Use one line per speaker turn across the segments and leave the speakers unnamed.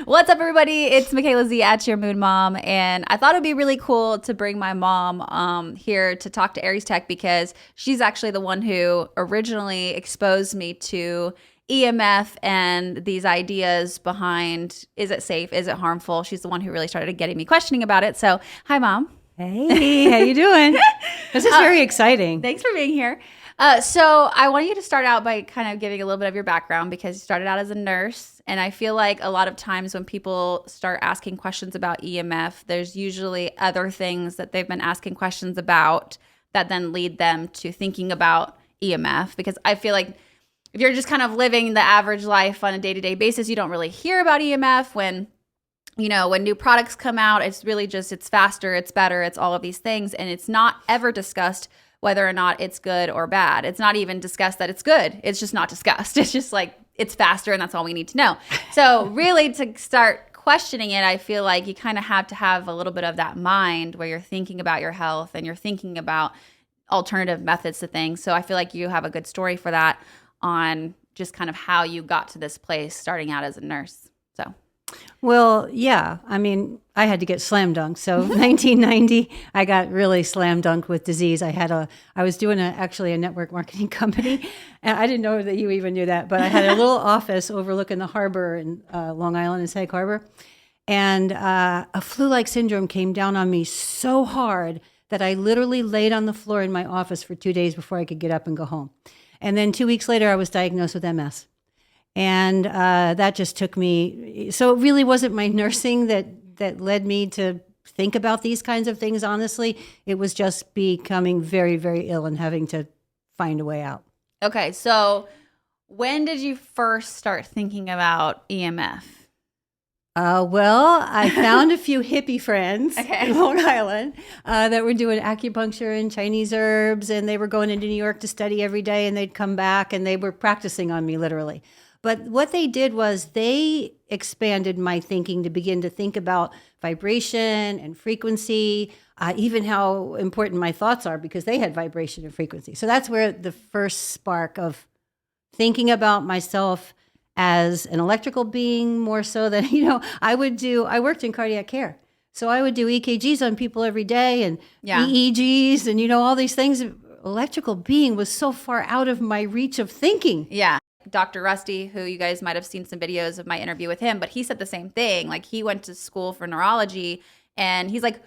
What's up, everybody? It's Michaela Z at Your Moon Mom, and I thought it'd be really cool to bring my mom here to talk to Aries Tech because she's actually the one who originally exposed me to EMF and these ideas behind, is it safe? Is it harmful? She's the one who really started getting me questioning about it. So, hi, Mom.
Hey, how you doing? This is very exciting.
Thanks for being here. So I want you to start out by kind of giving a little bit of your background because you started out as a nurse. And I feel like a lot of times when people start asking questions about EMF, there's usually other things that they've been asking questions about that then lead them to thinking about EMF. Because I feel like if you're just kind of living the average life on a day-to-day basis, you don't really hear about EMF when new products come out. It's really just, it's faster, it's better, it's all of these things. And it's not ever discussed whether or not it's good or bad. It's not even discussed that it's good. It's just not discussed. It's just like, it's faster and that's all we need to know. So really to start questioning it, I feel like you kind of have to have a little bit of that mind where you're thinking about your health and you're thinking about alternative methods to things. So I feel like you have a good story for that on just kind of how you got to this place starting out as a nurse. So.
Well, yeah. I mean, I had to get slam dunked. So 1990, I got really slam dunked with disease. I was doing actually a network marketing company, and I didn't know that you even knew that, but I had a little office overlooking the harbor in Long Island in Sag Harbor, and a flu-like syndrome came down on me so hard that I literally laid on the floor in my office for 2 days before I could get up and go home. And then 2 weeks later, I was diagnosed with MS. And that just took me, so it really wasn't my nursing that led me to think about these kinds of things, honestly. It was just becoming very, very ill and having to find a way out.
Okay, so when did you first start thinking about EMF?
Well, I found a few hippie friends in Long Island that were doing acupuncture and Chinese herbs, and they were going into New York to study every day, and they'd come back, and they were practicing on me, literally. But what they did was they expanded my thinking to begin to think about vibration and frequency, even how important my thoughts are because they had vibration and frequency. So that's where the first spark of thinking about myself as an electrical being more so than, I worked in cardiac care. So I would do EKGs on people every day and EEGs and, all these things. Electrical being was so far out of my reach of thinking.
Yeah. Dr. Rusty, who you guys might have seen some videos of my interview with him, but he said the same thing. Like he went to school for neurology and he's like,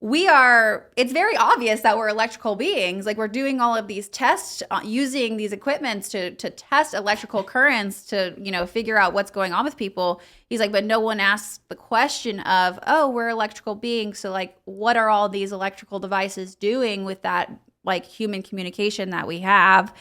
it's very obvious that we're electrical beings. Like we're doing all of these tests using these equipments to test electrical currents to, figure out what's going on with people. He's like, but no one asks the question of, oh, we're electrical beings. So like, what are all these electrical devices doing with that like human communication that we have?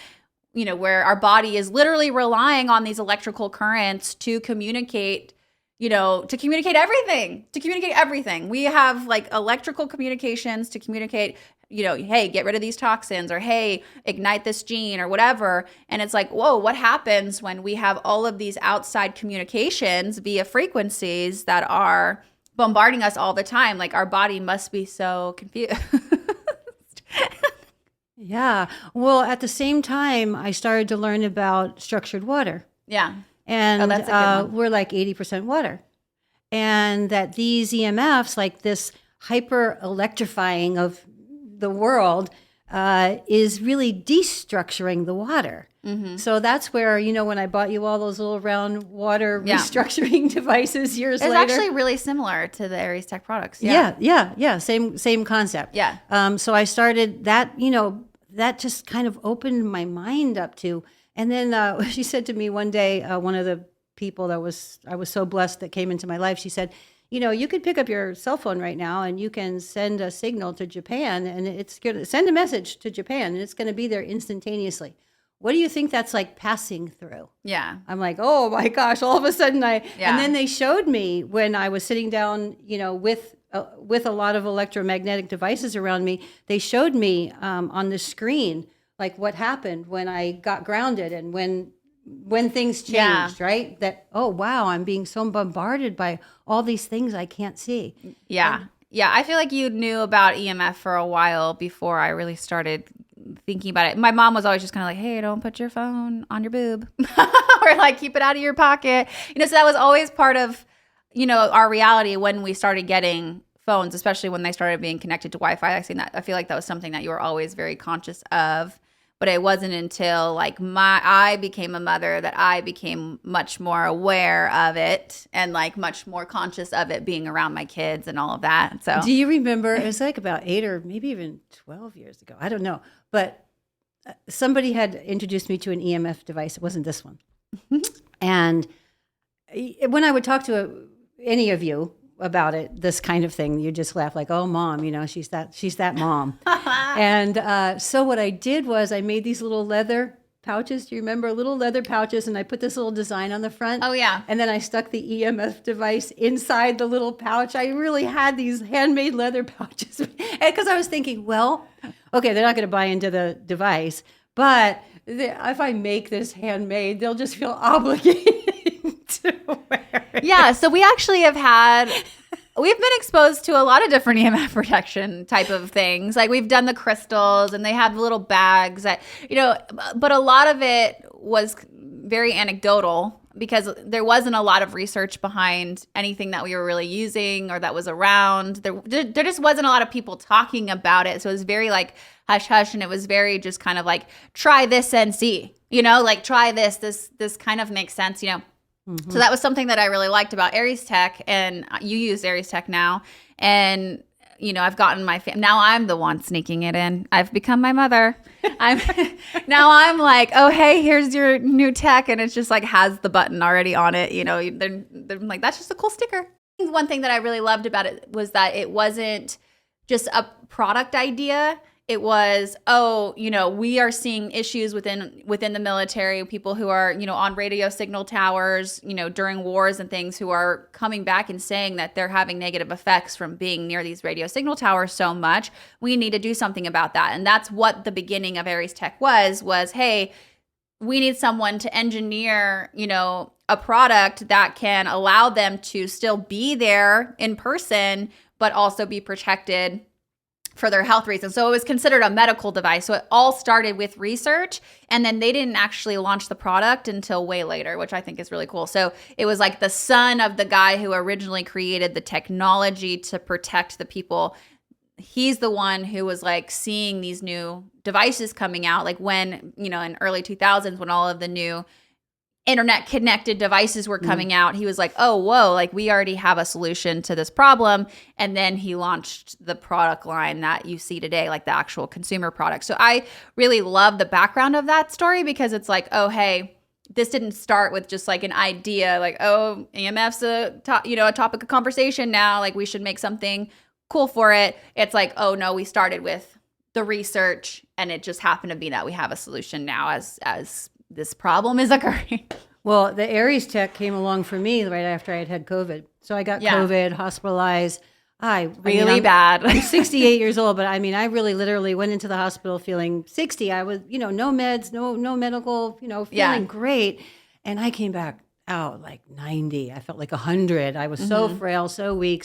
Where our body is literally relying on these electrical currents to communicate, to communicate everything. We have like electrical communications to communicate, hey, get rid of these toxins or hey, ignite this gene or whatever. And it's like, whoa, what happens when we have all of these outside communications via frequencies that are bombarding us all the time? Like our body must be so confused.
Yeah. Well, at the same time, I started to learn about structured water.
Yeah.
And that's a good one. We're like 80% water. And that these EMFs, like this hyper electrifying of the world, is really destructuring the water. Mm-hmm. So that's where, when I bought you all those little round water restructuring devices years later.
It's actually really similar to the Aries Tech products.
Yeah. Same concept.
Yeah.
So I started that, that just kind of opened my mind up to. And then she said to me one day, one of the people I was so blessed that came into my life, she said, you could pick up your cell phone right now and you can send a signal to Japan and it's going to send a message to Japan and it's going to be there instantaneously. What do you think that's like passing through?
Yeah.
I'm like, oh my gosh, all of a sudden and then they showed me when I was sitting down, with a lot of electromagnetic devices around me, they showed me on the screen, like what happened when I got grounded and when things changed, right? That, oh, wow, I'm being so bombarded by all these things I can't see.
Yeah. Yeah, I feel like you knew about EMF for a while before I really started thinking about it. My mom was always just kind of like, hey, don't put your phone on your boob or like keep it out of your pocket. So that was always part of our reality when we started getting phones, especially when they started being connected to Wi-Fi, I feel like that was something that you were always very conscious of. But it wasn't until like I became a mother that I became much more aware of it and like much more conscious of it being around my kids and all of that. So
do you remember, it was like about 8 or maybe even 12 years ago, I don't know, but somebody had introduced me to an EMF device. It wasn't this one. And when I would talk to any of you about it, this kind of thing, you just laugh like, oh, mom, she's that mom. And so what I did was I made these little leather pouches. Do you remember little leather pouches? And I put this little design on the front.
Oh, yeah.
And then I stuck the EMF device inside the little pouch. I really had these handmade leather pouches because I was thinking, well, okay, they're not going to buy into the device, but if I make this handmade, they'll just feel obligated to wear it.
Yeah, so we actually we've been exposed to a lot of different EMF protection type of things. Like we've done the crystals and they have the little bags that, but a lot of it was very anecdotal because there wasn't a lot of research behind anything that we were really using or that was around. There just wasn't a lot of people talking about it. So it was very like hush hush, and it was very just kind of like, try this and see, like try this kind of makes sense, Mm-hmm. So that was something that I really liked about Aries Tech, and you use Aries Tech now. And, I've gotten now I'm the one sneaking it in. I've become my mother. Now I'm like, oh, hey, here's your new tech. And it's just like has the button already on it. They're like, that's just a cool sticker. One thing that I really loved about it was that it wasn't just a product idea. It was, we are seeing issues within the military, people who are, on radio signal towers, during wars and things, who are coming back and saying that they're having negative effects from being near these radio signal towers so much. We need to do something about that. And that's what the beginning of Aries Tech was, hey, we need someone to engineer, a product that can allow them to still be there in person, but also be protected for their health reasons. So it was considered a medical device. So it all started with research, and then they didn't actually launch the product until way later, which I think is really cool. So it was like the son of the guy who originally created the technology to protect the people. He's the one who was like seeing these new devices coming out, like when, in early 2000s, when all of the new internet connected devices were coming out, he was like, oh, whoa, like we already have a solution to this problem. And then he launched the product line that you see today, like the actual consumer product. So I really love the background of that story because it's like, oh, hey, this didn't start with just like an idea, like, oh, EMF's a topic of conversation now, like we should make something cool for it. It's like, oh no, we started with the research and it just happened to be that we have a solution now as this problem is occurring.
Well, the Aries Tech came along for me right after I had COVID. So I got COVID, hospitalized.
Really bad.
I'm 68 years old, but I really literally went into the hospital feeling 60. I was, no meds, no medical, feeling great. And I came back out like 90. I felt like 100. I was so frail, so weak.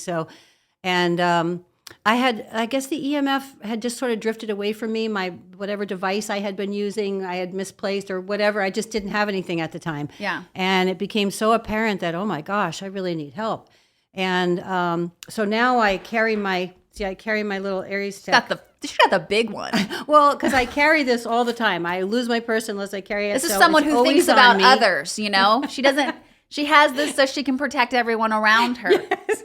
I guess the EMF had just sort of drifted away from me. My whatever device I had been using, I had misplaced or whatever. I just didn't have anything at the time.
Yeah.
And it became so apparent that, oh my gosh, I really need help. And so now I carry my little Aries Tech.
She got the big one.
Well, because I carry this all the time. I lose my purse unless I carry it.
This is someone who thinks about others, She doesn't. She has this so she can protect everyone around her.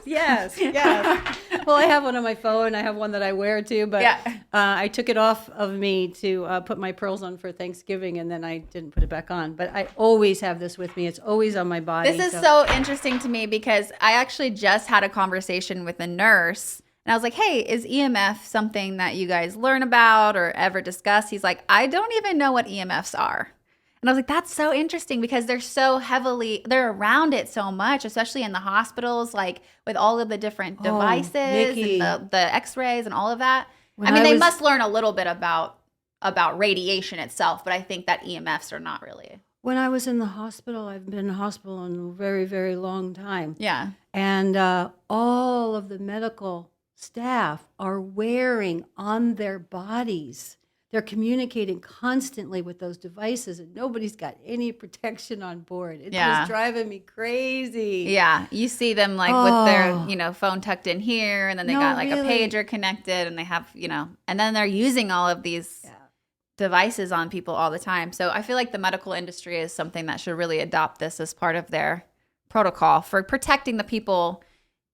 Yes. Well, I have one on my phone. I have one that I wear too, but I took it off of me to put my pearls on for Thanksgiving, and then I didn't put it back on. But I always have this with me. It's always on my body.
This is so interesting to me because I actually just had a conversation with a nurse, and I was like, hey, is EMF something that you guys learn about or ever discuss? He's like, I don't even know what EMFs are. And I was like, that's so interesting because they're around it so much, especially in the hospitals, like with all of the different devices and the x-rays and all of that. They must learn a little bit about radiation itself, but I think that EMFs are not really.
When I was in the hospital, I've been in the hospital in a very, very long time.
Yeah.
And all of the medical staff are wearing on their bodies. they're communicating constantly with those devices, and nobody's got any protection on board. It's just driving me crazy.
Yeah, you see them like with their, phone tucked in here, and then they got like a pager connected, and they have, and then they're using all of these devices on people all the time. So I feel like the medical industry is something that should really adopt this as part of their protocol for protecting the people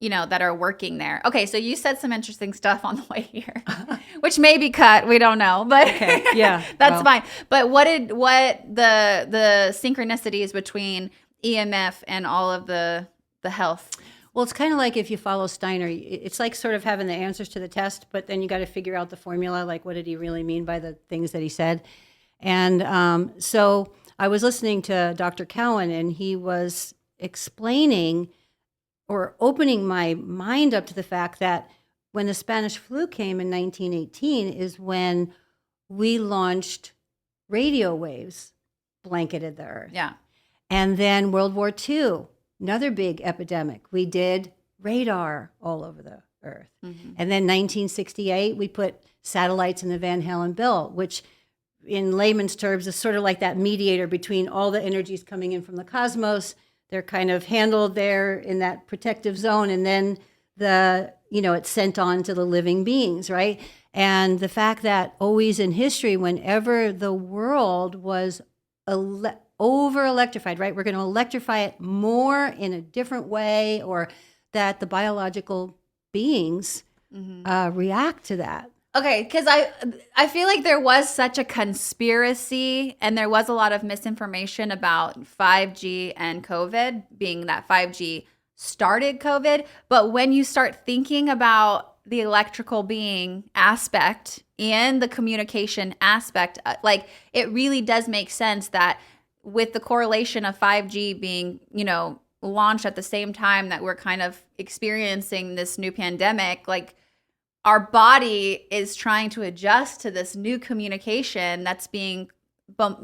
that are working there. Okay, so you said some interesting stuff on the way here, which may be cut. We don't know, but that's fine. But what the synchronicities between EMF and all of the health?
Well, it's kind of like if you follow Steiner, it's like sort of having the answers to the test, but then you got to figure out the formula, like what did he really mean by the things that he said. And so I was listening to Dr. Cowan, and he was explaining or opening my mind up to the fact that when the Spanish flu came in 1918 is when we launched radio waves blanketed the earth.
Yeah.
And then World War II, another big epidemic. We did radar all over the earth. Mm-hmm. And then 1968, we put satellites in the Van Halen belt, which in layman's terms is sort of like that mediator between all the energies coming in from the cosmos. They're kind of handled there in that protective zone, and then it's sent on to the living beings, right? And the fact that always in history, whenever the world was over-electrified, right? We're going to electrify it more in a different way, or that the biological beings react to that.
Okay, because I feel like there was such a conspiracy, and there was a lot of misinformation about 5G and COVID, being that 5G started COVID. But when you start thinking about the electrical being aspect and the communication aspect, like it really does make sense that with the correlation of 5G being, launched at the same time that we're kind of experiencing this new pandemic, like our body is trying to adjust to this new communication that's being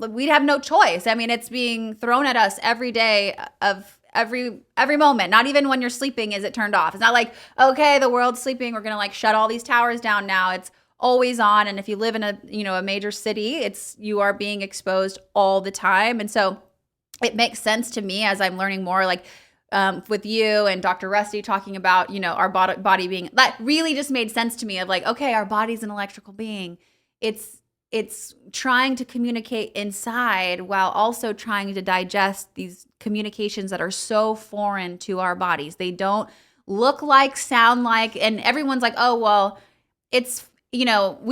we have no choice. I mean, it's being thrown at us every day of every moment. Not even when you're sleeping is it turned off. It's not like, okay, the world's sleeping, we're going to shut all these towers down now. It's always on. And if you live in a major city, you are being exposed all the time. And so it makes sense to me as I'm learning more, with you and Dr. Rusty talking about, our body being, that really just made sense to me of okay, our body's an electrical being. It's trying to communicate inside while also trying to digest these communications that are so foreign to our bodies. They don't look like, sound like, and everyone's like, oh, well, it's, we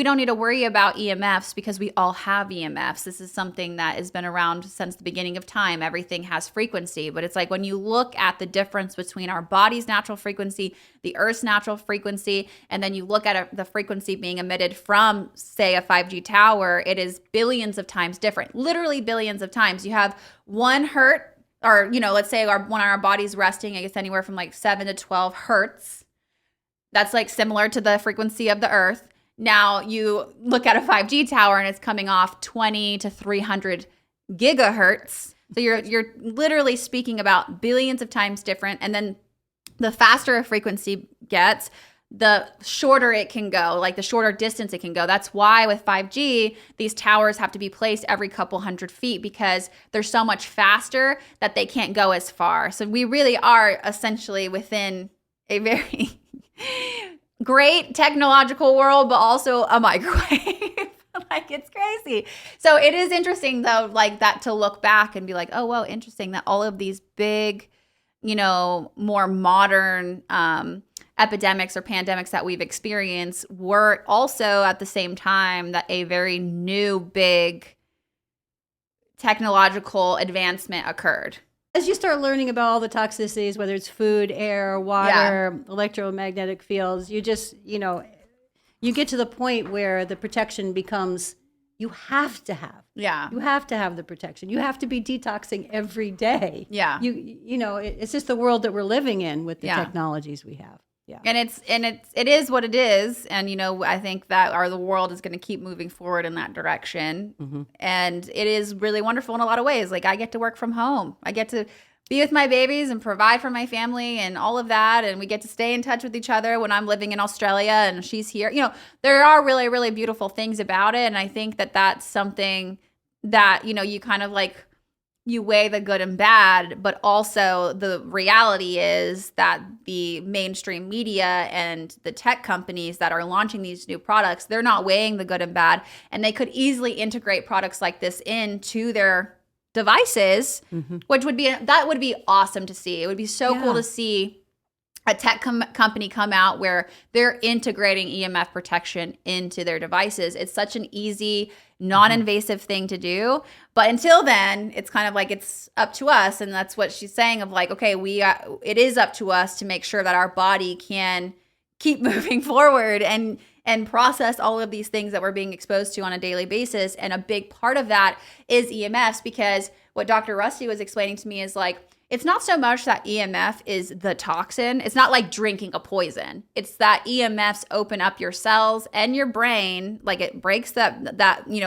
don't need to worry about EMFs because we all have EMFs. This is something that has been around since the beginning of time. Everything has frequency, but it's like when you look at the difference between our body's natural frequency, the Earth's natural frequency, and then you look at the frequency being emitted from, say, a 5G tower, it is billions of times different, literally billions of times. You have 1 hertz, or, let's say when our body's resting, I guess anywhere from 7 to 12 hertz. That's similar to the frequency of the Earth. Now you look at a 5G tower and it's coming off 20 to 300 gigahertz. So you're literally speaking about billions of times different. And then the faster a frequency gets, the shorter it can go, the shorter distance it can go. That's why with 5G, these towers have to be placed every couple hundred feet because they're so much faster that they can't go as far. So we really are essentially within a very great technological world, but also a microwave. It's crazy. So it is interesting though, that to look back and be oh, well, interesting that all of these big, more modern epidemics or pandemics that we've experienced were also at the same time that a very new, big technological advancement occurred.
As you start learning about all the toxicities, whether it's food, air, water, electromagnetic fields, you just, you get to the point where the protection becomes, you have to have.
Yeah.
You have to have the protection. You have to be detoxing every day.
Yeah.
It's just the world that we're living in with the technologies we have. Yeah.
And it is what it is. And, I think that the world is going to keep moving forward in that direction. Mm-hmm. And it is really wonderful in a lot of ways. I get to work from home. I get to be with my babies and provide for my family and all of that. And we get to stay in touch with each other when I'm living in Australia and she's here. There are really, really beautiful things about it. And I think that that's something that, you kind of like, you weigh the good and bad, but also the reality is that the mainstream media and the tech companies that are launching these new products, they're not weighing the good and bad. And they could easily integrate products like this into their devices, which would be awesome to see. It would be so cool to see a tech company come out where they're integrating EMF protection into their devices. It's such an easy, non-invasive thing to do. But until then, it's kind of like it's up to us. And that's what she's saying of like, okay, it is up to us to make sure that our body can keep moving forward and process all of these things that we're being exposed to on a daily basis. And a big part of that is EMFs, because what Dr. Rusty was explaining to me is like, it's not so much that EMF is the toxin. It's not like drinking a poison. It's that EMFs open up your cells and your brain, like it breaks that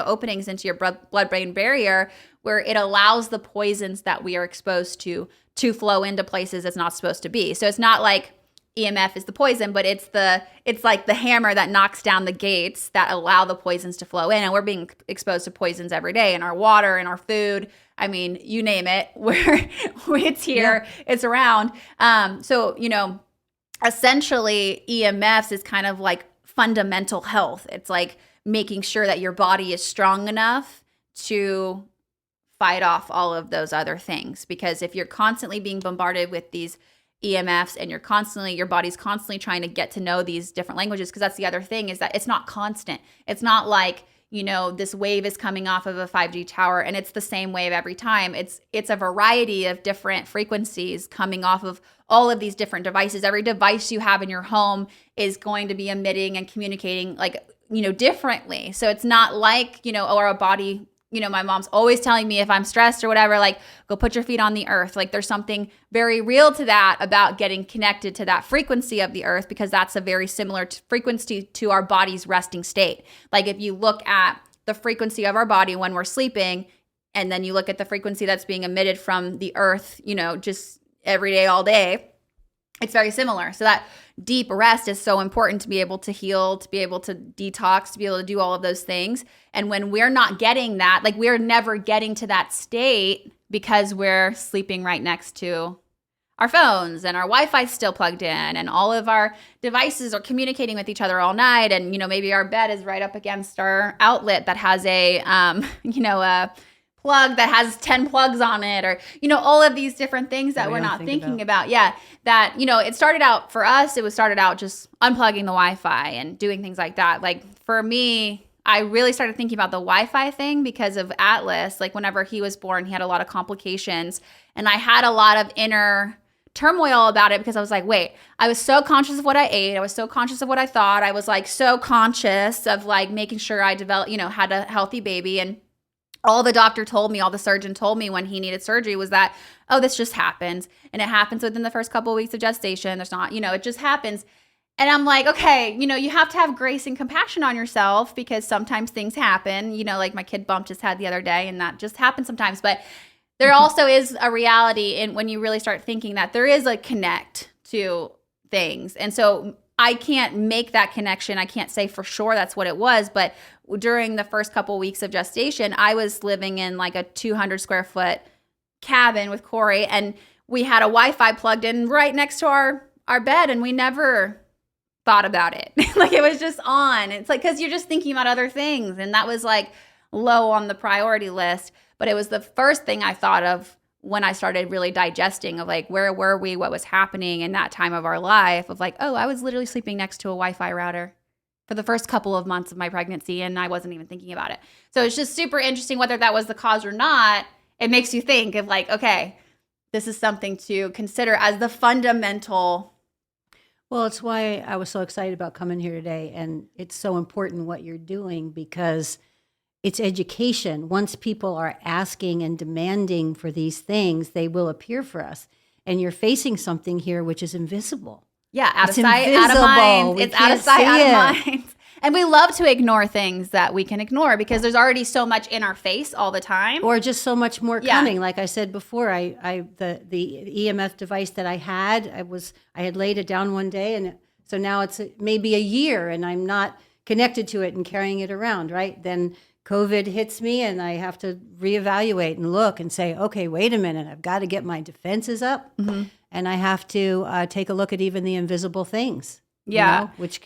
openings into your blood-brain barrier, where it allows the poisons that we are exposed to flow into places it's not supposed to be. So it's not like EMF is the poison, but it's like the hammer that knocks down the gates that allow the poisons to flow in. And we're being exposed to poisons every day in our water, in our food. I mean, you name it, where it's here, it's around. So, essentially EMFs is kind of like fundamental health. It's like making sure that your body is strong enough to fight off all of those other things. Because if you're constantly being bombarded with these EMFs and your body's constantly trying to get to know these different languages, because that's the other thing, is that it's not constant. It's not like, this wave is coming off of a 5G tower and it's the same wave every time. It's a variety of different frequencies coming off of all of these different devices. Every device you have in your home is going to be emitting and communicating differently. So it's not like, our body, my mom's always telling me if I'm stressed or whatever, like, go put your feet on the earth. Like, there's something very real to that about getting connected to that frequency of the earth, because that's a very similar frequency to our body's resting state. Like, if you look at the frequency of our body when we're sleeping, and then you look at the frequency that's being emitted from the earth, just every day, all day, it's very similar. So that deep rest is so important to be able to heal, to be able to detox, to be able to do all of those things. And when we're not getting that, like, we're never getting to that state because we're sleeping right next to our phones and our Wi-Fi is still plugged in and all of our devices are communicating with each other all night. And, maybe our bed is right up against our outlet that has a plug that has 10 plugs on it, or, all of these different things that we're not thinking about. Yeah. That, it started out for us, it started out just unplugging the Wi-Fi and doing things like that. Like, for me, I really started thinking about the Wi-Fi thing because of Atlas. Like, whenever he was born, he had a lot of complications and I had a lot of inner turmoil about it, because I was like, wait, I was so conscious of what I ate. I was so conscious of what I thought. I was like so conscious of like making sure I developed, had a healthy baby. And all the doctor told me, all the surgeon told me when he needed surgery was that, oh, this just happens. And it happens within the first couple of weeks of gestation. There's not, it just happens. And I'm like, okay, you have to have grace and compassion on yourself, because sometimes things happen, like my kid bumped his head the other day and that just happens sometimes. But there also is a reality in when you really start thinking that there is a connect to things. And so I can't make that connection. I can't say for sure that's what it was. But during the first couple weeks of gestation, I was living in like a 200 square foot cabin with Corey, and we had a Wi-Fi plugged in right next to our bed, and we never thought about it. Like, it was just on. It's like, because you're just thinking about other things, and that was like low on the priority list. But it was the first thing I thought of when I started really digesting of like, where were we, what was happening in that time of our life, of like, oh, I was literally sleeping next to a Wi-Fi router for the first couple of months of my pregnancy, and I wasn't even thinking about it. So it's just super interesting whether that was the cause or not. It makes you think of like, okay, this is something to consider as the fundamental.
Well, it's why I was so excited about coming here today. And it's so important what you're doing, because it's education. Once people are asking and demanding for these things, they will appear for us. And you're facing something here which is invisible.
Yeah, out of sight, out of mind. It's out of sight, out of mind. And we love to ignore things that we can ignore because there's already so much in our face all the time.
Or just so much more coming. Like I said before, the EMF device that I had laid it down one day, and so now it's maybe a year and I'm not connected to it and carrying it around, right? Then COVID hits me and I have to reevaluate and look and say, okay, wait a minute, I've got to get my defenses up, and I have to take a look at even the invisible things, which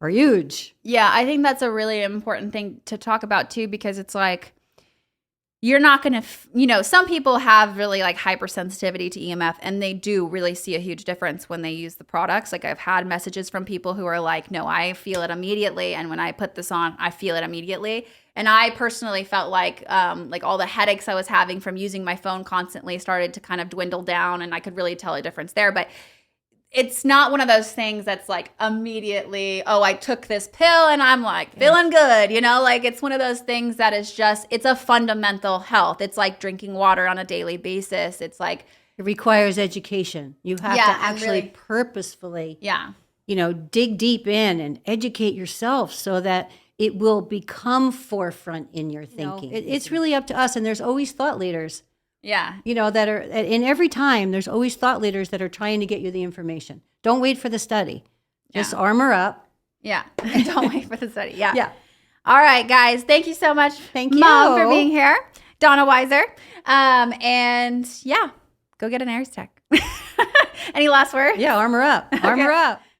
are huge.
Yeah, I think that's a really important thing to talk about too, because it's like, you're not going to, some people have really like hypersensitivity to EMF and they do really see a huge difference when they use the products. Like I've had messages from people who are like, no, I feel it immediately. And when I put this on, I feel it immediately. And I personally felt like all the headaches I was having from using my phone constantly started to kind of dwindle down, and I could really tell a difference there. But it's not one of those things that's like immediately, oh, I took this pill and I'm like feeling good, like it's one of those things that is just, it's a fundamental health. It's like drinking water on a daily basis. It's like,
it requires education. You have to actually purposefully, dig deep in and educate yourself so that it will become forefront in your thinking. It's really up to us. And there's always thought leaders.
Yeah.
That are in every time, there's always thought leaders that are trying to get you the information. Don't wait for the study. Just armor up.
Yeah. Don't wait for the study. Yeah.
Yeah.
All right, guys. Thank you so much.
Thank you.
Mom, for being here. Donna Weiser. And go get an Aries Tech. Any last words?
Yeah. Armor up. Armor up.